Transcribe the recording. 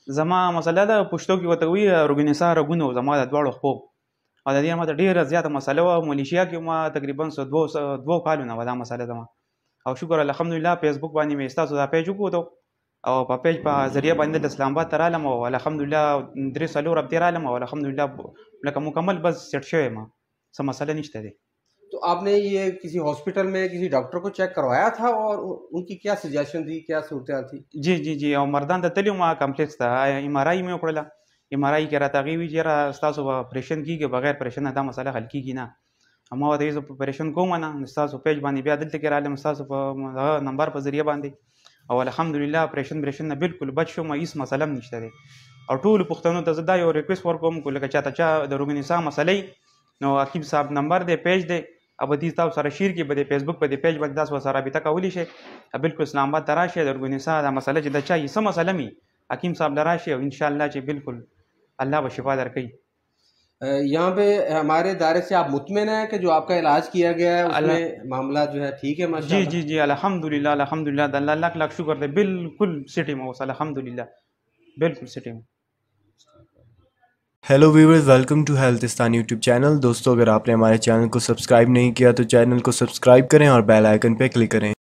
زما مسله ده پښتو کې ورته وایي روګنسا رګونه وو زما د دواړو خپو او د دې ماته ډېره زیاته مسله وه. ملیشیا کې ما تقریبا دوه کالونه وه دا مسله زما. او شکر الحمدلله فیسبوک باندې مې ستاسو دا پیج وکوتو او په پیج په ذریعه باندې د اسلام آباد ته رالم او الحمدلله 3 هفتې رالم او الحمدلله لکه مکمل بس سیټ شوی یم، څه مسله نشته دی. तो आपने ये किसी हॉस्पिटल में किसी डॉक्टर को चेक करवाया था और उनकी क्या सजेशन थी, क्या सूरत थी? जी जी जी او مردان ته تللی ما کمپلیکس ته ایم آر آی مې وکړله. ایم آر آی کې راته هغې وي چې یاره ستاسو به اپریشن کېږي، بغیر اپریشن نه دا مسله حل کېږي نه. ما ورته ویل زه په اپریشن کوم نه، ستاسو پیج باندې بیا دلته کې رالم ستاسو په هغه نمبر په ذریعه باندې او الحمدلله اپریشن نه بالکل بچ شوم، هېڅ مسله هم نشته دی. او ټولو پښتنو ته زه دا یو ریکویسټ ورکوم که لکه چاته چا د روګنسا مسله نو حکیم صاحب نمبر دی، پیج دی، او به دې تاسو سره شیر کې به د فیسبوک په دې پیج باندې تاسو ورسره رابطه کولی شئ. بالکل اسلام آباد ته راشئ، د روګنسا دا مسله چې د چا یې څه مسله وي حکیم صاحب له راشئ او انشاءالله چې بالکل الله به شفا درکوي. यहाँ पे हमारे दायरे से आप मुतमिन हैं कि जो आपका इलाज किया गया है उसमें मामला जो है ठीक है जी माशाल्लाह? जी जी अल्हम्दुलिल्लाह अल्हम्दुलिल्लाह د الله लाख लाख शुक्र دی، बिल्कुल सिटी में اوس अल्हम्दुलिल्लाह बिल्कुल सिटी में. हेलो व्यूअर्स, वेलकम टू हेल्थिस्तान यूट्यूब चैनल। दोस्तों, अगर आपने हमारे चैनल को सब्सक्राइब नहीं किया तो चैनल को सब्सक्राइब करें और बेल आइकन पे क्लिक करें।